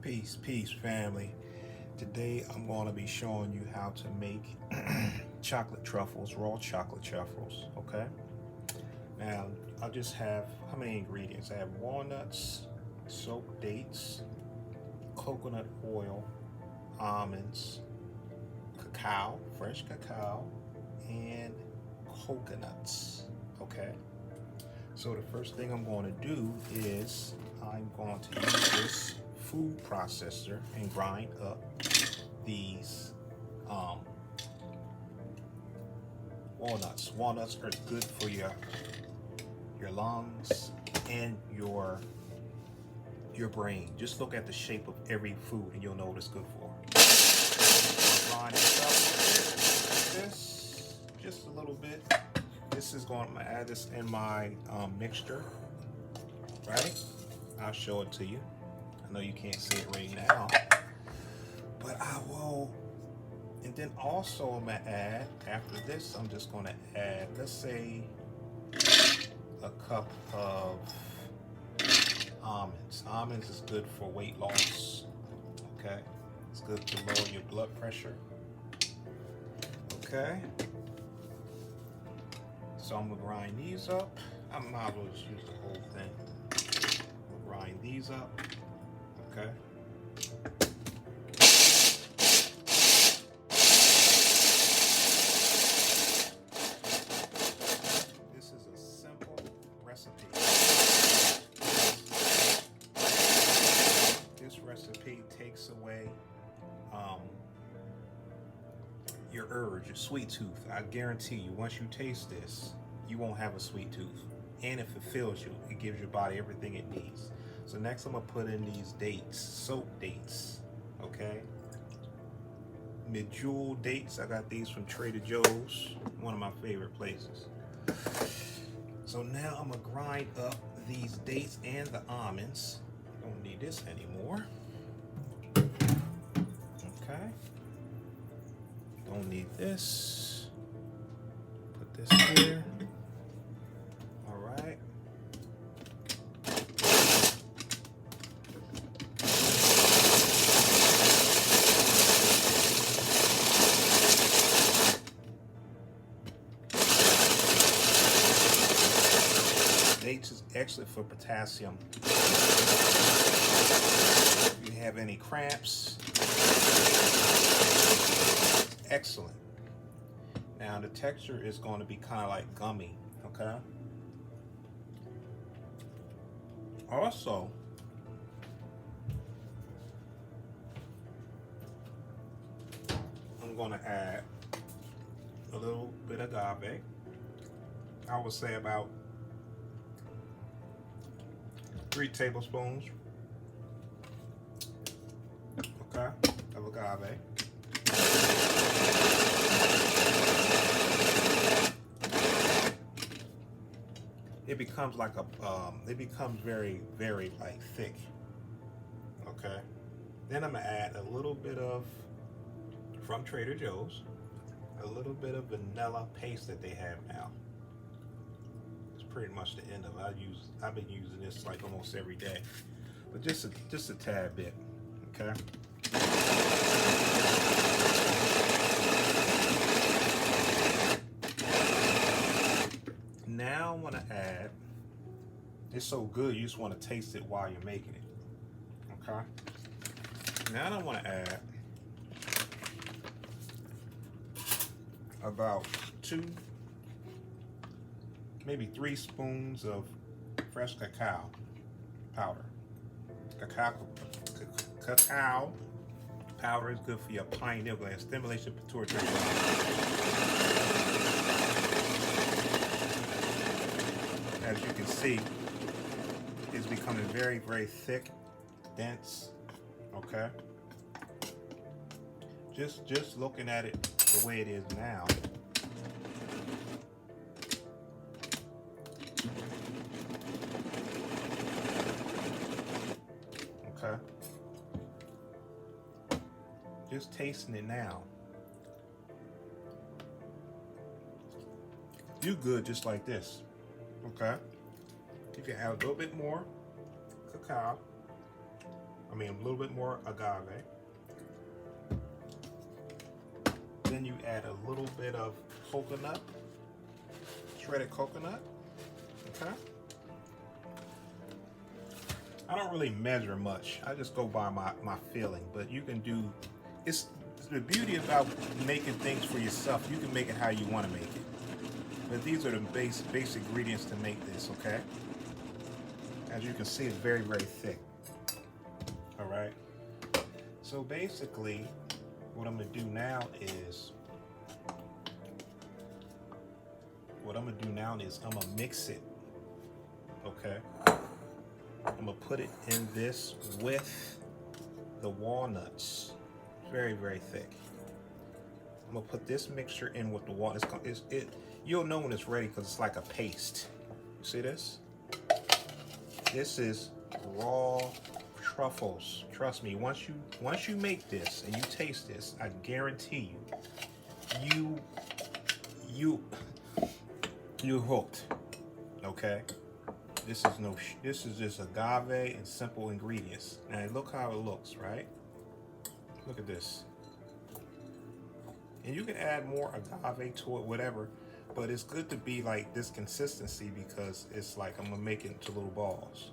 Peace, family. Today I'm going to be showing you how to make chocolate truffles, raw chocolate truffles. Okay. Now I just have how many ingredients? I have walnuts, soaked dates, coconut oil, almonds, cacao, fresh cacao, and coconuts. Okay. So the first thing I'm going to do is I'm going to use this food processor and grind up these um, walnuts. Walnuts are good for your lungs and your brain. Just look at the shape of every food and you'll know what it's good for. Grind this up like this, just a little bit. This is going to add this in my mixture, right? I'll show it to you. I know you can't see it right now, but I will. And then also I'm gonna add, after this, I'm just gonna add, let's say, a cup of almonds. Almonds is good for weight loss, okay? It's good to lower your blood pressure, okay? So I'm gonna grind these up. I might as well just use the whole thing. Grind these up, okay? This is a simple recipe. This recipe takes away your urge, your sweet tooth. I guarantee you, once you taste this, you won't have a sweet tooth. And if it fills you, it gives your body everything it needs. So next I'm gonna put in these dates, soaked dates, okay? Medjool dates, I got these from Trader Joe's, one of my favorite places. So now I'm gonna grind up these dates and the almonds. Don't need this anymore. Okay. Don't need this. Put this here. All right. Dates is excellent for potassium. If you have any cramps, excellent. Now the texture is going to be kind of like gummy, okay? Also, I'm going to add a little bit of agave. I would say about 3 tablespoons, okay, of agave. It becomes like a, it becomes very, very like thick, okay? Then I'm gonna add a little bit of, from Trader Joe's, a little bit of vanilla paste that they have now. It's pretty much the end of it. I've been using this like almost every day, but just a tad bit, okay? Now I'm gonna add, it's so good you just want to taste it while you're making it, okay? Now I want to add about 2, maybe 3 spoons of fresh cacao powder. Cacao powder is good for your pineal gland, stimulation pituitary gland. As you can see, it's becoming very, very thick, dense, okay? Just looking at it the way it is now, okay? Just tasting it now. You good just like this, okay? You can add a little bit more cacao, a little bit more agave. Then you add a little bit of coconut, shredded coconut, okay? I don't really measure much. I just go by my feeling, but you can do, it's the beauty about making things for yourself. You can make it how you want to make it. But these are the base ingredients to make this, okay? As you can see, it's very, very thick. All right. So basically, what I'm gonna do now is, I'm gonna mix it, okay? I'm gonna put it in this with the walnuts. Very, very thick. I'm gonna put this mixture in with the walnuts. You'll know when it's ready because it's like a paste. You see this? This is raw truffles. Trust me, once you make this and you taste this, I guarantee you're hooked. Okay? This is just agave and simple ingredients. Now look how it looks, right? Look at this. And you can add more agave to it, whatever, but it's good to be like this consistency because it's like I'm gonna make it into little balls.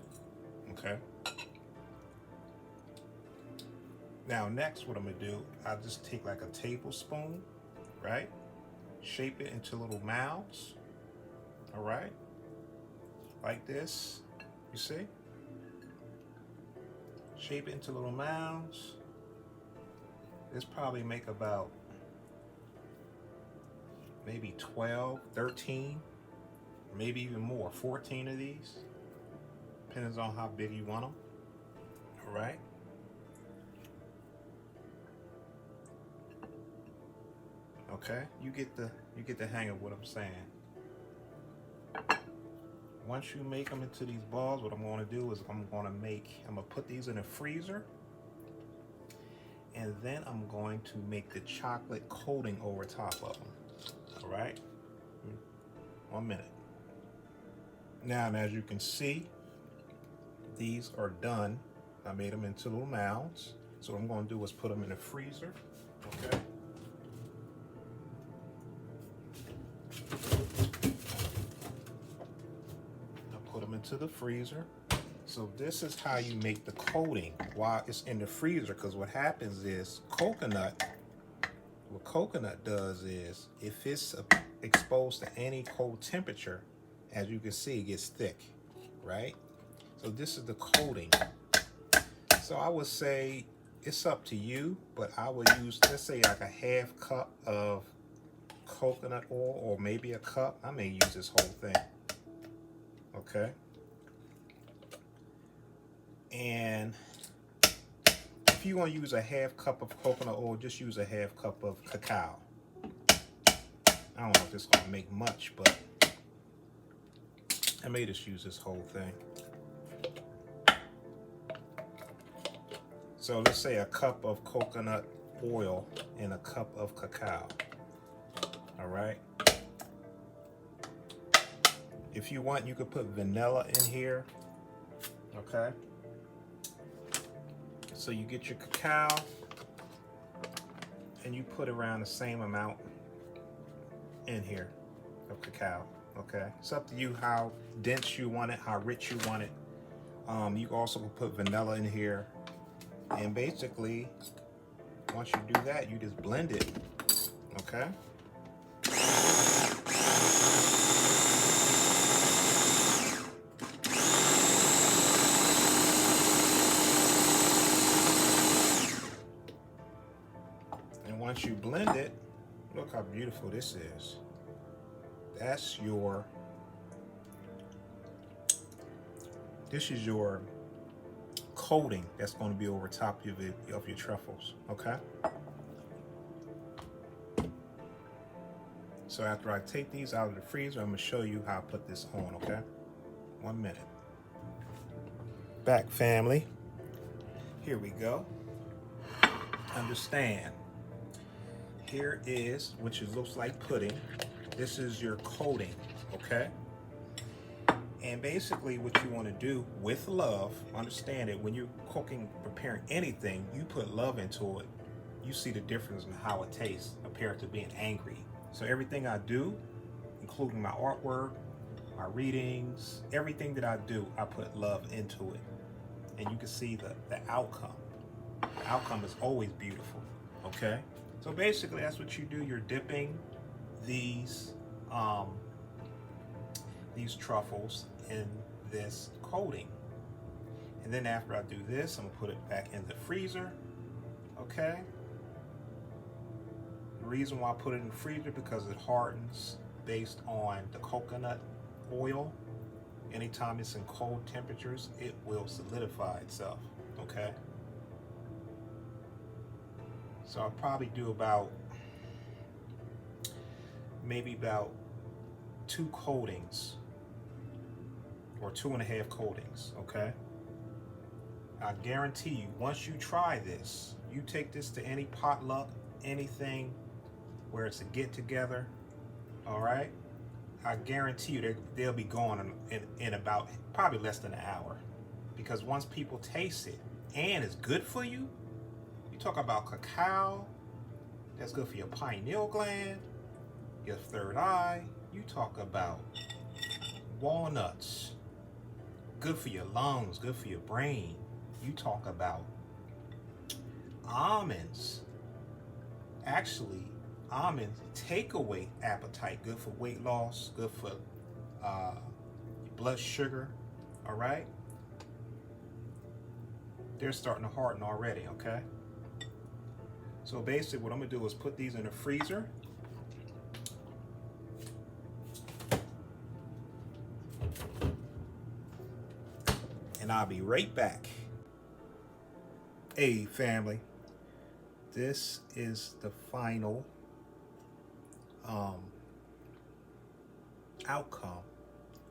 Okay? Now next what I'm gonna do, I'll just take like a tablespoon, right? Shape it into little mounds. All right? Like this, you see? Shape it into little mounds. This probably make about maybe 12, 13, maybe even more, 14 of these. Depends on how big you want them. All right. Okay, you get the hang of what I'm saying. Once you make them into these balls, what I'm going to do is I'm going to put these in a freezer, and then I'm going to make the chocolate coating over top of them. All right, 1 minute. Now, as you can see, these are done. I made them into little mounds. So what I'm going to do is put them in the freezer. Okay. Into the freezer. So this is how you make the coating while it's in the freezer, because what happens is what coconut does is if it's exposed to any cold temperature, as you can see, it gets thick, right? So this is the coating. So I would say it's up to you, but I would use, let's say, like a half cup of coconut oil, or maybe a cup. I may use this whole thing. Okay. And if you want to use a half cup of coconut oil, just use a half cup of cacao. I don't know if this is going to make much, but I may just use this whole thing. So let's say a cup of coconut oil and a cup of cacao. All right. If you want, you could put vanilla in here. Okay. So you get your cacao and you put around the same amount in here of cacao. Okay. It's up to you how dense you want it, how rich you want it. You also put vanilla in here. And basically, once you do that, you just blend it. Okay. Once you blend it, look how beautiful this is. This is your coating that's going to be over top of your truffles, okay? So after I take these out of the freezer, I'm going to show you how I put this on, okay? 1 minute. Back, family. Here we go. Understand. Here is, which looks like pudding. This is your coating, okay? And basically what you want to do with love, understand it, when you're cooking, preparing anything, you put love into it, you see the difference in how it tastes compared to being angry. So everything I do, including my artwork, my readings, everything that I do, I put love into it. And you can see the outcome. The outcome is always beautiful, okay? So basically that's what you do. You're dipping these truffles in this coating. And then after I do this, I'm gonna put it back in the freezer, okay? The reason why I put it in the freezer because it hardens based on the coconut oil. Anytime it's in cold temperatures, it will solidify itself, okay? So I'll probably do maybe about 2 coatings or 2.5 coatings, okay? I guarantee you, once you try this, you take this to any potluck, anything where it's a get together, all right? I guarantee you they'll be gone in about probably less than an hour. Because once people taste it and it's good for you, you talk about cacao, that's good for your pineal gland, your third eye, you talk about walnuts, good for your lungs, good for your brain. You talk about almonds. Actually, almonds take away appetite, good for weight loss, good for blood sugar, all right? They're starting to harden already, okay? So basically what I'm gonna do is put these in the freezer. And I'll be right back. Hey family, this is the final outcome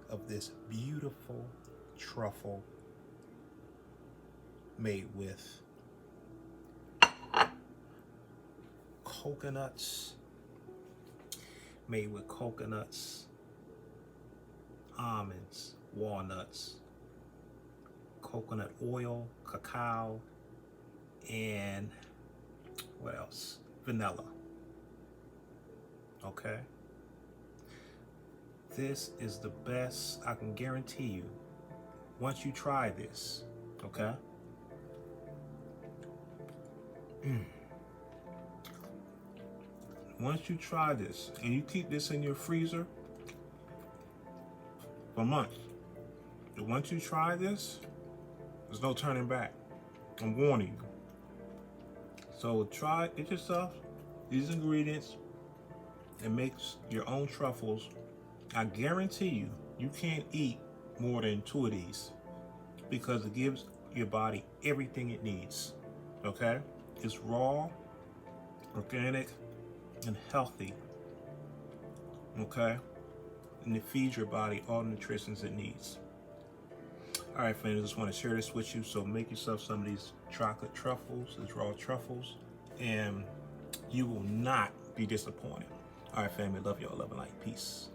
of this beautiful truffle made with coconuts, almonds, walnuts, coconut oil, cacao, and what else? Vanilla. Okay? This is the best, I can guarantee you, once you try this, okay? Once you try this and you keep this in your freezer for months, and once you try this, there's no turning back. I'm warning you. So try it yourself, these ingredients, and make your own truffles. I guarantee you, you can't eat more than 2 of these because it gives your body everything it needs, okay? It's raw, organic, and healthy, okay? And it feeds your body all the nutrients it needs. All right, friends, I just want to share this with you. So make yourself some of these chocolate truffles, these raw truffles, and you will not be disappointed. All right, family, love y'all, love and light. Peace.